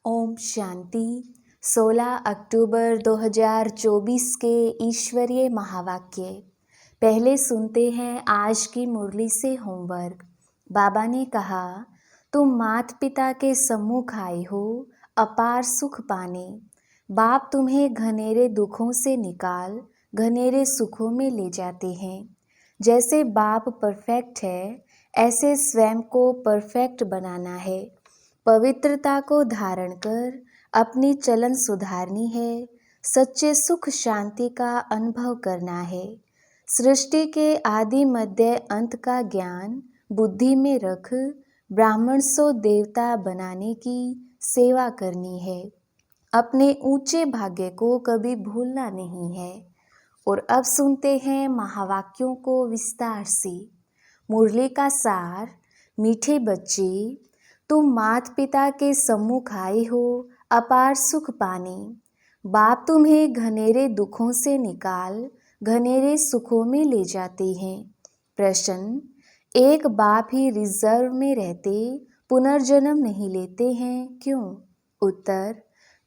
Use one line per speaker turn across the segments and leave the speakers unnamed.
ओम शांति। 16 अक्टूबर 2024 के ईश्वरीय महावाक्य। पहले सुनते हैं आज की मुरली से होमवर्क। बाबा ने कहा, तुम माता पिता के सम्मुख आए हो अपार सुख पाने। बाप तुम्हें घनेरे दुखों से निकाल घनेरे सुखों में ले जाते हैं। जैसे बाप परफेक्ट है, ऐसे स्वयं को परफेक्ट बनाना है। पवित्रता को धारण कर अपनी चलन सुधारनी है। सच्चे सुख शांति का अनुभव करना है। सृष्टि के आदि मध्य अंत का ज्ञान बुद्धि में रख ब्राह्मण सो देवता बनाने की सेवा करनी है। अपने ऊंचे भाग्य को कभी भूलना नहीं है। और अब सुनते हैं महावाक्यों को विस्तार से। मुरली का सार। मीठे बच्चे, तुम माता पिता के सम्मुख आए हो अपार सुख पाने। बाप तुम्हें घनेरे दुखों से निकाल घनेरे सुखों में ले जाते हैं। प्रश्न, एक बाप ही रिजर्व में रहते पुनर्जन्म नहीं लेते हैं, क्यों? उत्तर,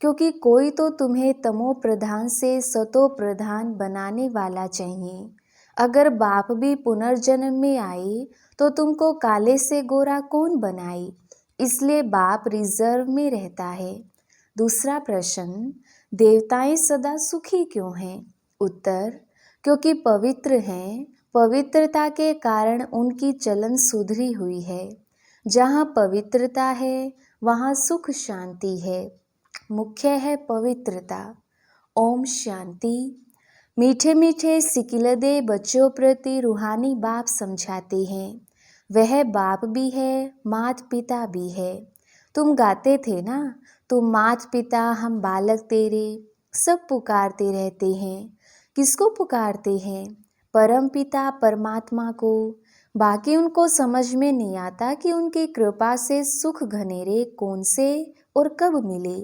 क्योंकि कोई तो तुम्हें तमो प्रधान से सतो प्रधान बनाने वाला चाहिए। अगर बाप भी पुनर्जन्म में आए तो तुमको काले से गोरा कौन बनाए? इसलिए बाप रिजर्व में रहता है। दूसरा प्रश्न, देवताएं सदा सुखी क्यों हैं? उत्तर, क्योंकि पवित्र हैं। पवित्रता के कारण उनकी चलन सुधरी हुई है। जहाँ पवित्रता है वहाँ सुख शांति है। मुख्य है पवित्रता। ओम शांति। मीठे मीठे सिकिलदे बच्चों प्रति रूहानी बाप समझाते हैं। वह बाप भी है, माता पिता भी है। तुम गाते थे ना, तुम माता पिता हम बालक तेरे, सब पुकारते रहते हैं। किसको पुकारते हैं? परम पिता परमात्मा को। बाकी उनको समझ में नहीं आता कि उनकी कृपा से सुख घनेरे कौन से और कब मिले।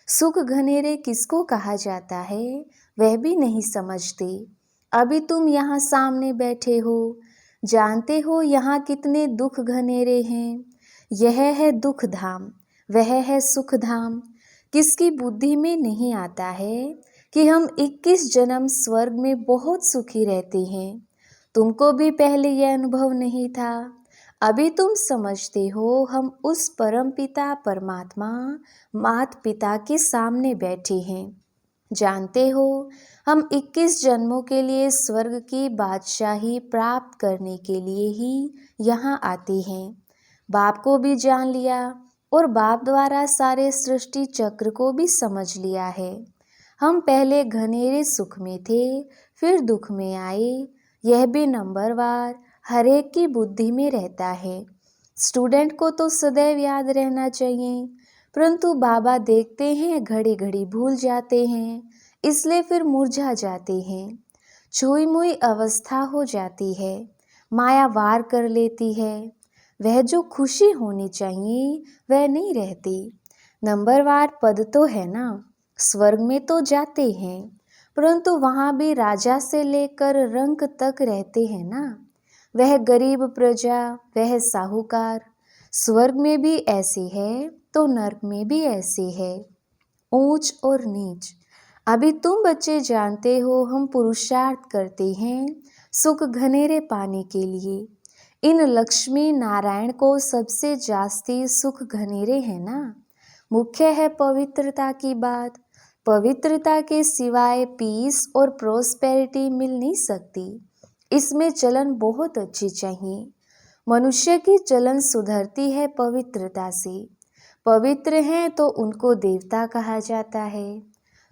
सुख घनेरे किसको कहा जाता है वह भी नहीं समझते। अभी तुम यहाँ सामने बैठे हो, जानते हो यहाँ कितने दुख घनेरे हैं। यह है दुख धाम, वह है सुख धाम। किसकी बुद्धि में नहीं आता है कि हम 21 जन्म स्वर्ग में बहुत सुखी रहते हैं। तुमको भी पहले यह अनुभव नहीं था। अभी तुम समझते हो हम उस परम पिता परमात्मा माता पिता के सामने बैठे हैं। जानते हो हम 21 जन्मों के लिए स्वर्ग की बादशाही प्राप्त करने के लिए ही यहाँ आते हैं। बाप को भी जान लिया और बाप द्वारा सारे सृष्टि चक्र को भी समझ लिया है। हम पहले घनेरे सुख में थे, फिर दुख में आए। यह भी नंबरवार हर एक की बुद्धि में रहता है। स्टूडेंट को तो सदैव याद रहना चाहिए, परंतु बाबा देखते हैं घड़ी घड़ी भूल जाते हैं, इसलिए फिर मुरझा जाते हैं। छुई मुई अवस्था हो जाती है, माया वार कर लेती है। वह जो खुशी होनी चाहिए वह नहीं रहती। नंबरवार पद तो है ना, स्वर्ग में तो जाते हैं, परंतु वहाँ भी राजा से लेकर रंक तक रहते हैं ना। वह गरीब प्रजा, वह साहूकार। स्वर्ग में भी ऐसे है तो नर्क में भी ऐसे है, ऊंच और नीच। अभी तुम बच्चे जानते हो हम पुरुषार्थ करते हैं सुख घनेरे पाने के लिए। इन लक्ष्मी नारायण को सबसे जास्ती सुख घनेरे हैं ना। मुख्य है पवित्रता की बात। पवित्रता के सिवाय पीस और प्रोस्पेरिटी मिल नहीं सकती। इसमें चलन बहुत अच्छी चाहिए। मनुष्य की चलन सुधरती है पवित्रता से। पवित्र हैं तो उनको देवता कहा जाता है।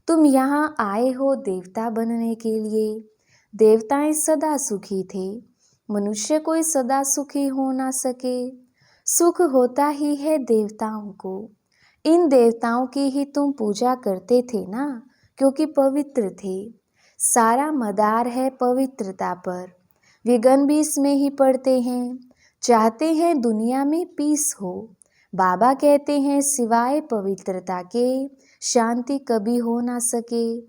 तुम यहाँ आए हो देवता बनने के लिए। देवताएं सदा सुखी थे, मनुष्य कोई सदा सुखी हो ना सके। सुख होता ही है देवताओं को। इन देवताओं की ही तुम पूजा करते थे ना, क्योंकि पवित्र थे। सारा मदार है पवित्रता पर। विघ्न भी इसमें ही पड़ते हैं। चाहते हैं दुनिया में पीस हो। बाबा कहते हैं सिवाय पवित्रता के शांति कभी हो ना सके।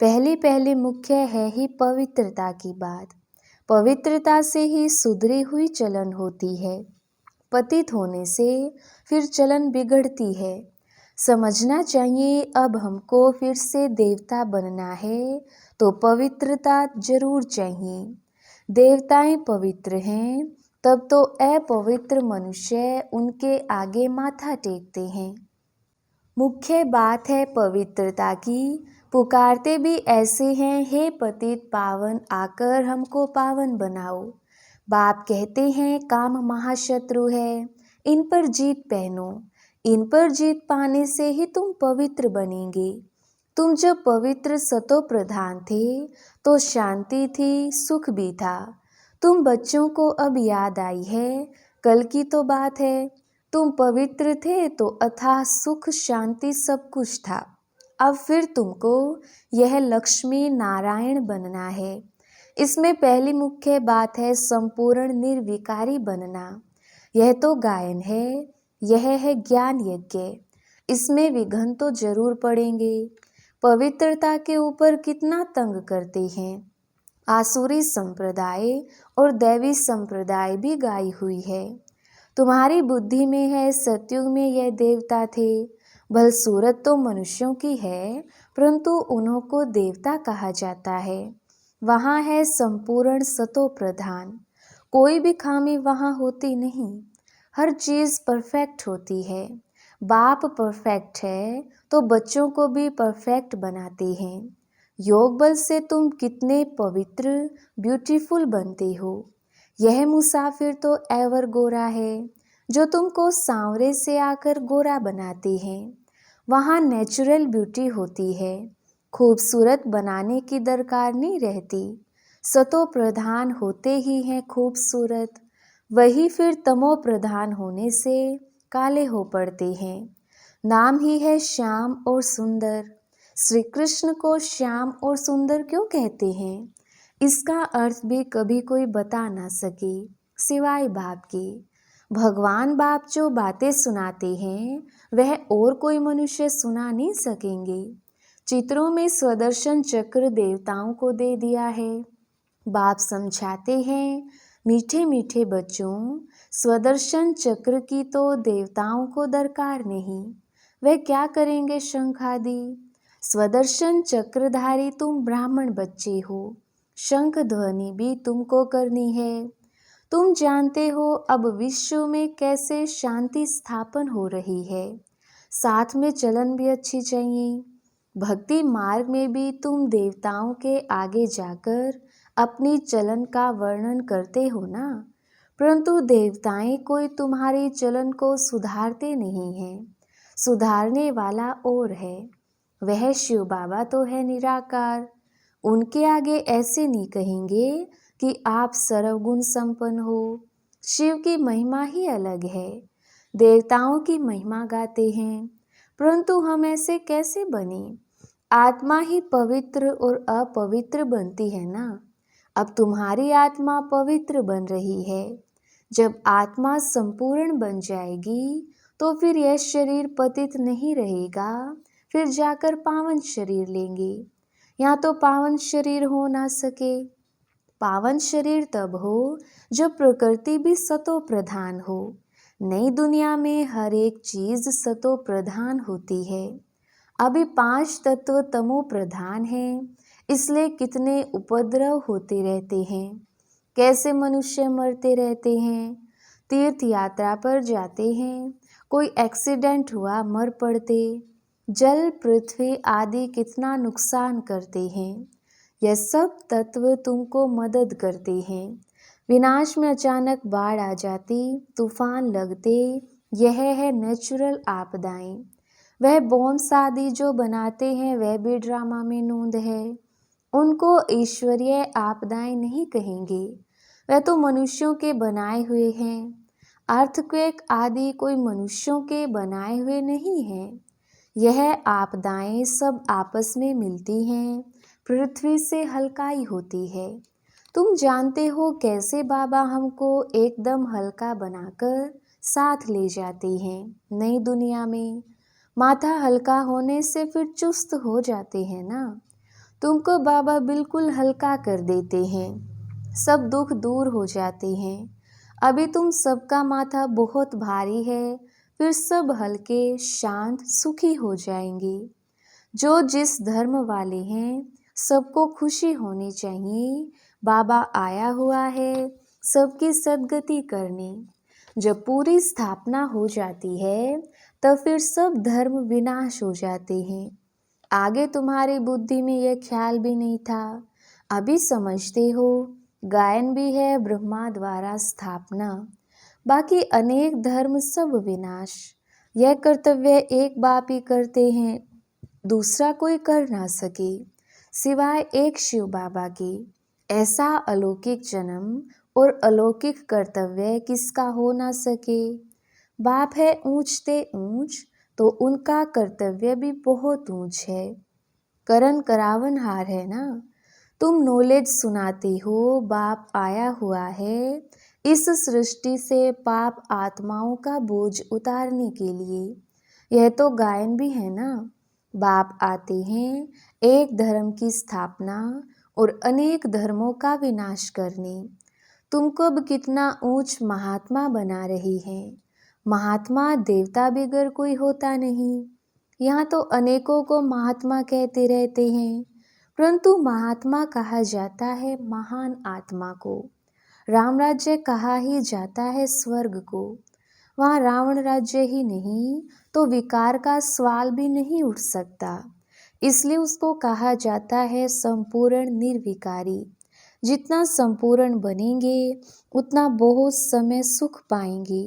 पहले पहले मुख्य है ही पवित्रता की बात। पवित्रता से ही सुधरी हुई चलन होती है। पतित होने से फिर चलन बिगड़ती है। समझना चाहिए अब हमको फिर से देवता बनना है तो पवित्रता जरूर चाहिए। देवताएं पवित्र हैं तब तो अपवित्र मनुष्य उनके आगे माथा टेकते हैं। मुख्य बात है पवित्रता की। पुकारते भी ऐसे हैं, हे पतित पावन आकर हमको पावन बनाओ। बाप कहते हैं काम महाशत्रु है, इन पर जीत पहनो। इन पर जीत पाने से ही तुम पवित्र बनेंगे। तुम जब पवित्र सतो प्रधान थे तो शांति थी, सुख भी था। तुम बच्चों को अब याद आई है, कल की तो बात है। तुम पवित्र थे तो अथाह सुख शांति सब कुछ था। अब फिर तुमको यह लक्ष्मी नारायण बनना है। इसमें पहली मुख्य बात है संपूर्ण निर्विकारी बनना। यह तो गायन है, यह है ज्ञान यज्ञ। इसमें विघ्न तो जरूर पड़ेंगे। पवित्रता के ऊपर कितना तंग करते हैं। आसुरी संप्रदाय और दैवी संप्रदाय भी गाई हुई है। तुम्हारी बुद्धि में है सतयुग में यह देवता थे। भल सूरत तो मनुष्यों की है, परंतु उन्हों को देवता कहा जाता है। वहाँ है संपूर्ण सतो प्रधान। कोई भी खामी वहाँ होती नहीं, हर चीज़ परफेक्ट होती है। बाप परफेक्ट है तो बच्चों को भी परफेक्ट बनाते हैं। योग बल से तुम कितने पवित्र ब्यूटीफुल बनते हो। यह मुसाफिर तो एवर गोरा है जो तुमको सांवरे से आकर गोरा बनाते हैं। वहाँ नेचुरल ब्यूटी होती है, खूबसूरत बनाने की दरकार नहीं रहती। सतो प्रधान होते ही हैं खूबसूरत, वही फिर तमो प्रधान होने से काले हो पड़ते हैं। नाम ही है श्याम और सुंदर। श्री कृष्ण को श्याम और सुंदर क्यों कहते हैं, इसका अर्थ भी कभी कोई बता ना सके सिवाय बाप के। भगवान बाप जो बातें सुनाते हैं वह और कोई मनुष्य सुना नहीं सकेंगे। चित्रों में स्वदर्शन चक्र देवताओं को दे दिया है। बाप समझाते हैं, मीठे मीठे बच्चों, स्वदर्शन चक्र की तो देवताओं को दरकार नहीं। वह क्या करेंगे शंख आदि। स्वदर्शन चक्रधारी तुम ब्राह्मण बच्चे हो, शंख ध्वनि भी तुमको करनी है। तुम जानते हो अब विश्व में कैसे शांति स्थापन हो रही है। साथ में चलन भी अच्छी चाहिए। भक्ति मार्ग में भी तुम देवताओं के आगे जाकर अपनी चलन का वर्णन करते हो ना, परंतु देवताएं कोई तुम्हारी चलन को सुधारते नहीं हैं। सुधारने वाला और है, वह शिव बाबा तो है निराकार। उनके आगे ऐसे नहीं कहेंगे कि आप सर्वगुण संपन्न हो। शिव की महिमा ही अलग है, देवताओं की महिमा गाते हैं, परंतु हम ऐसे कैसे बने। आत्मा ही पवित्र और अपवित्र बनती है ना। अब तुम्हारी आत्मा पवित्र बन रही है। जब आत्मा संपूर्ण बन जाएगी तो फिर यह शरीर पतित नहीं रहेगा, फिर जाकर पावन शरीर लेंगे। यहाँ तो पावन शरीर हो ना सके। पावन शरीर तब हो जब प्रकृति भी सतो प्रधान हो। नई दुनिया में हर एक चीज सतो प्रधान होती है। अभी 5 तत्व तमो प्रधान है, इसलिए कितने उपद्रव होते रहते हैं। कैसे मनुष्य मरते रहते हैं। तीर्थ यात्रा पर जाते हैं, कोई एक्सीडेंट हुआ मर पड़ते। जल पृथ्वी आदि कितना नुकसान करते हैं। यह सब तत्व तुमको मदद करते हैं। विनाश में अचानक बाढ़ आ जाती, तूफान लगते, यह है नेचुरल आपदाएं। वह बॉम्ब्स आदि जो बनाते हैं वह भी ड्रामा में नोंद है। उनको ईश्वरीय आपदाएं नहीं कहेंगे, वह तो मनुष्यों के बनाए हुए हैं। अर्थक्वेक आदि कोई मनुष्यों के बनाए हुए नहीं हैं। यह आपदाएं सब आपस में मिलती हैं, पृथ्वी से हल्काई होती है। तुम जानते हो कैसे बाबा हमको एकदम हल्का बनाकर साथ ले जाते हैं नई दुनिया में। माथा हल्का होने से फिर चुस्त हो जाते हैं ना। तुमको बाबा बिल्कुल हल्का कर देते हैं, सब दुख दूर हो जाते हैं। अभी तुम सबका माथा बहुत भारी है, फिर सब हल्के शांत सुखी हो जाएंगे। जो जिस धर्म वाले हैं सबको खुशी होनी चाहिए। बाबा आया हुआ है सबकी सद्गति करने। जब पूरी स्थापना हो जाती है तब फिर सब धर्म विनाश हो जाते हैं। आगे तुम्हारी बुद्धि में यह ख्याल भी नहीं था, अभी समझते हो। गायन भी है ब्रह्मा द्वारा स्थापना, बाकी अनेक धर्म सब विनाश। यह कर्तव्य एक बाप ही करते हैं, दूसरा कोई कर ना सके सिवाय एक शिव बाबा के। ऐसा अलौकिक जन्म और अलौकिक कर्तव्य किसका हो ना सके। बाप है ऊंचते ऊंच तो उनका कर्तव्य भी बहुत ऊंच है। करण करावन हार है ना। तुम नॉलेज सुनाते हो, बाप आया हुआ है इस सृष्टि से पाप आत्माओं का बोझ उतारने के लिए। यह तो गायन भी है ना। बाप आते हैं एक धर्म की स्थापना और अनेक धर्मों का विनाश करने। तुमको अब कितना ऊंच महात्मा बना रही है। महात्मा देवता बिगर कोई होता नहीं। यहाँ तो अनेकों को महात्मा कहते रहते हैं, परंतु महात्मा कहा जाता है महान आत्मा को। राम राज्य कहा ही जाता है स्वर्ग को। वहाँ रावण राज्य ही नहीं तो विकार का सवाल भी नहीं उठ सकता, इसलिए उसको कहा जाता है संपूर्ण निर्विकारी। जितना संपूर्ण बनेंगे उतना बहुत समय सुख पाएंगे।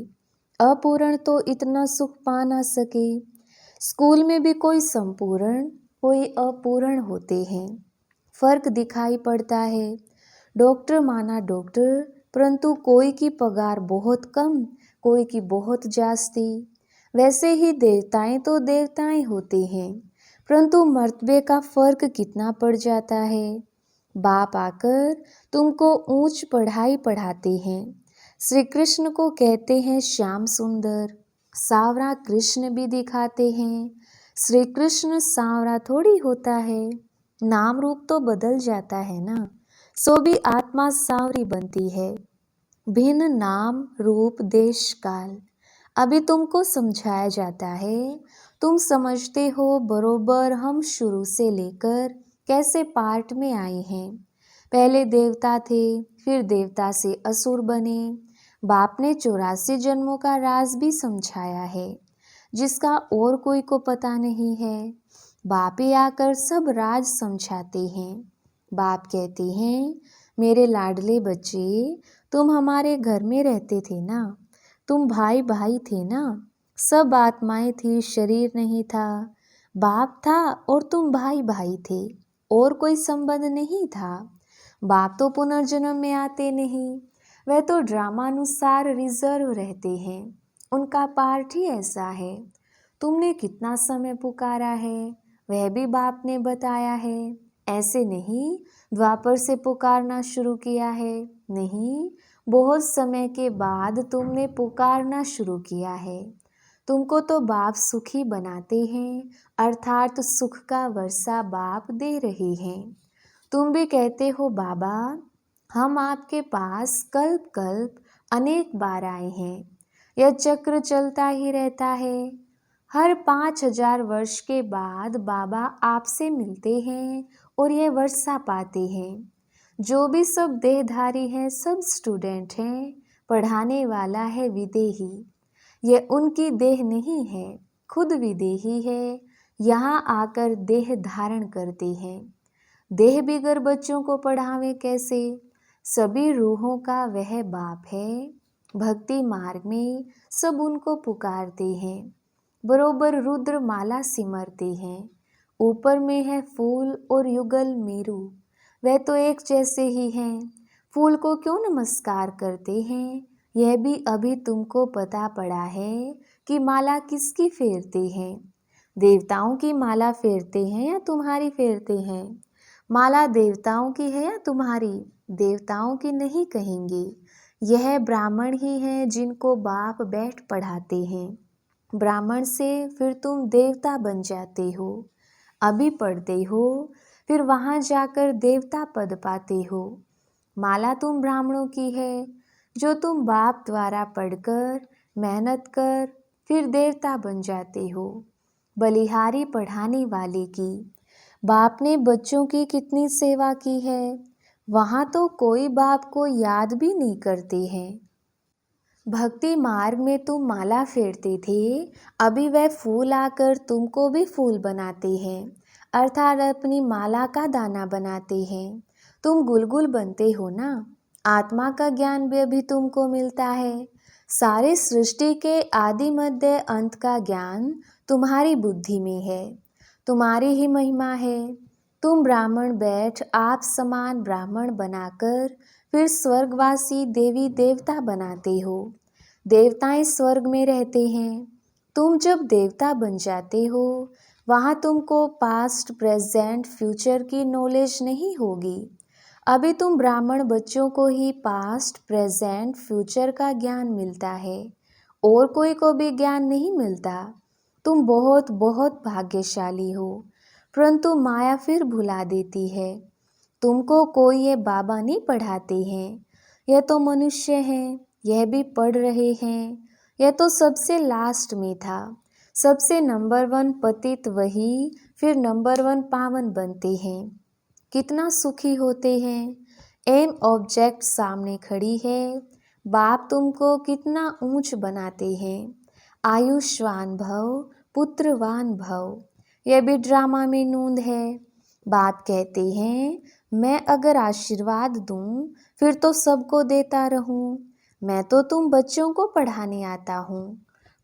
अपूर्ण तो इतना सुख पा ना सके। स्कूल में भी कोई संपूर्ण कोई अपूर्ण होते हैं, फर्क दिखाई पड़ता है। डॉक्टर माना डॉक्टर, परंतु कोई की पगार बहुत कम कोई की बहुत जास्ती। वैसे ही देवताएं तो देवताएं होते हैं, परंतु मर्तबे का फर्क कितना पड़ जाता है। बाप आकर तुमको ऊंच पढ़ाई पढ़ाते हैं। श्री कृष्ण को कहते हैं श्याम सुंदर, सांवरा कृष्ण भी दिखाते हैं। श्री कृष्ण सांवरा थोड़ी होता है, नाम रूप तो बदल जाता है ना, सो भी आत्मा सांवरी बनती है। भिन्न नाम रूप देश काल अभी तुमको समझाया जाता है। तुम समझते हो बरोबर हम शुरू से लेकर कैसे पार्ट में आए हैं। पहले देवता थे, फिर देवता से असुर बने। बाप ने 84 जन्मों का राज भी समझाया है, जिसका और कोई को पता नहीं है। बाप ही आकर सब राज समझाते हैं। बाप कहते हैं मेरे लाडले बच्चे, तुम हमारे घर में रहते थे ना, तुम भाई भाई थे ना, सब आत्माएं थी, शरीर नहीं था। बाप था और तुम भाई भाई थे, और कोई संबंध नहीं था। बाप तो पुनर्जन्म में आते नहीं, वह तो ड्रामानुसार रिजर्व रहते हैं, उनका पार्ट ही ऐसा है। तुमने कितना समय पुकारा है वह भी बाप ने बताया है। ऐसे नहीं द्वापर से पुकारना शुरू किया है, नहीं, बहुत समय के बाद तुमने पुकारना शुरू किया है। तुमको तो बाप सुखी बनाते हैं, अर्थात सुख का वर्षा बाप दे रहे हैं। तुम भी कहते हो बाबा हम आपके पास कल्प कल्प अनेक बार आए हैं। यह चक्र चलता ही रहता है। हर 5000 वर्ष के बाद बाबा आपसे मिलते हैं और यह वर्षा पाते हैं। जो भी सब देहधारी हैं सब स्टूडेंट हैं, पढ़ाने वाला है विदेही। यह उनकी देह नहीं है, खुद विदेही है, यहाँ आकर देह धारण करते हैं। देह बिगर बच्चों को पढ़ावे कैसे। सभी रूहों का वह बाप है। भक्ति मार्ग में सब उनको पुकारते हैं। बरोबर रुद्र माला सिमरते हैं। ऊपर में है फूल और युगल मेरू, वह तो एक जैसे ही हैं। फूल को क्यों नमस्कार करते हैं, यह भी अभी तुमको पता पड़ा है कि माला किसकी फेरते हैं। देवताओं की माला फेरते हैं या तुम्हारी फेरते हैं। माला देवताओं की है या तुम्हारी, देवताओं की नहीं कहेंगे। यह ब्राह्मण ही हैं जिनको बाप बैठ पढ़ाते हैं। ब्राह्मण से फिर तुम देवता बन जाते हो। अभी पढ़ते हो, फिर वहाँ जाकर देवता पद पाते हो। माला तुम ब्राह्मणों की है, जो तुम बाप द्वारा पढ़कर मेहनत कर फिर देवता बन जाते हो। बलिहारी पढ़ाने वाले की। बाप ने बच्चों की कितनी सेवा की है, वहाँ तो कोई बाप को याद भी नहीं करते हैं। भक्ति मार्ग में तुम माला फेरते थे, अभी वह फूल आकर तुमको भी फूल बनाते हैं, अर्थात अपनी माला का दाना बनाते हैं। तुम गुलगुल बनते हो ना, आत्मा का ज्ञान भी अभी तुमको मिलता है। सारी सृष्टि के आदि मध्य अंत का ज्ञान तुम्हारी बुद्धि में है, तुम्हारी ही महिमा है। तुम ब्राह्मण बैठ आप समान ब्राह्मण बनाकर फिर स्वर्गवासी देवी देवता बनाते हो। देवताएं स्वर्ग में रहते हैं। तुम जब देवता बन जाते हो, वहाँ तुमको पास्ट प्रेजेंट फ्यूचर की नॉलेज नहीं होगी। अभी तुम ब्राह्मण बच्चों को ही पास्ट प्रेजेंट फ्यूचर का ज्ञान मिलता है, और कोई को भी ज्ञान नहीं मिलता। तुम बहुत बहुत भाग्यशाली हो, परंतु माया फिर भुला देती है। तुमको कोई ये बाबा नहीं पढ़ाते हैं, यह तो मनुष्य हैं, यह भी पढ़ रहे हैं। यह तो सबसे लास्ट में था। सबसे नंबर 1 पतित वही फिर नंबर 1 पावन बनते हैं। कितना सुखी होते हैं। एम ऑब्जेक्ट सामने खड़ी है, बाप तुमको कितना ऊंच बनाते हैं। आयुष्मान भव, पुत्रवान भव। यह भी ड्रामा में नूंद है। बाप कहते हैं, मैं अगर आशीर्वाद दूं फिर तो सबको देता रहूं। मैं तो तुम बच्चों को पढ़ाने आता हूँ,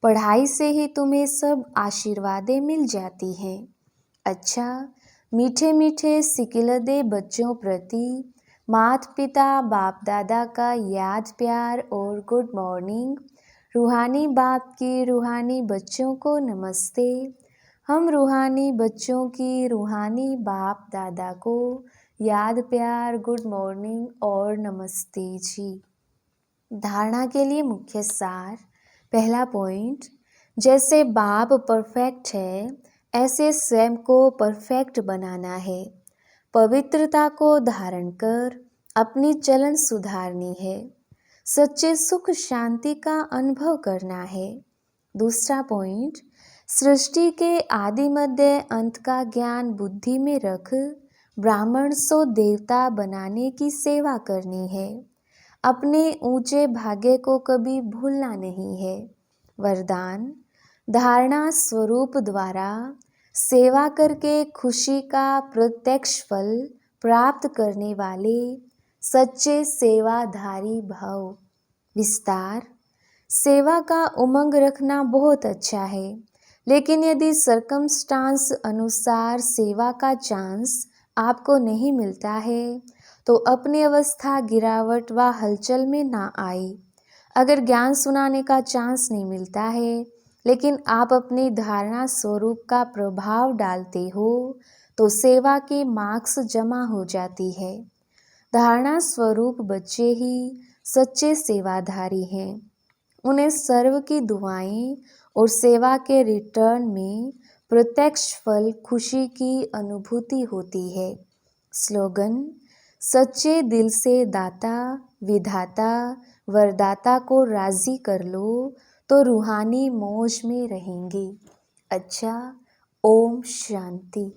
पढ़ाई से ही तुम्हें सब आशीर्वादें मिल जाती हैं। अच्छा, मीठे मीठे सिकिलदे बच्चों प्रति माता पिता बाप दादा का याद प्यार और गुड मॉर्निंग। रूहानी बाप की रूहानी बच्चों को नमस्ते। हम रूहानी बच्चों की रूहानी बाप दादा को याद प्यार गुड मॉर्निंग और नमस्ते जी। धारणा के लिए मुख्य सार। पहला पॉइंट, जैसे बाप परफेक्ट है, ऐसे स्वयं को परफेक्ट बनाना है। पवित्रता को धारण कर अपनी चलन सुधारनी है। सच्चे सुख शांति का अनुभव करना है। दूसरा पॉइंट, सृष्टि के आदि मध्य अंत का ज्ञान बुद्धि में रख ब्राह्मण सो देवता बनाने की सेवा करनी है। अपने ऊंचे भाग्य को कभी भूलना नहीं है। वरदान, धारणा स्वरूप द्वारा सेवा करके खुशी का प्रत्यक्ष फल प्राप्त करने वाले सच्चे सेवाधारी भव। विस्तार, सेवा का उमंग रखना बहुत अच्छा है, लेकिन यदि सर्कमस्टांस अनुसार सेवा का चांस आपको नहीं मिलता है तो अपनी अवस्था गिरावट व हलचल में ना आए। अगर ज्ञान सुनाने का चांस नहीं मिलता है, लेकिन आप अपनी धारणा स्वरूप का प्रभाव डालते हो, तो सेवा की मार्क्स जमा हो जाती है। धारणा स्वरूप बच्चे ही सच्चे सेवाधारी हैं। उन्हें सर्व की दुआएं और सेवा के रिटर्न में प्रत्यक्ष फल खुशी की अनुभूति होती है। स्लोगन, सच्चे दिल से दाता विधाता वरदाता को राजी कर लो तो रूहानी मौज में रहेंगे। अच्छा, ओम शांति।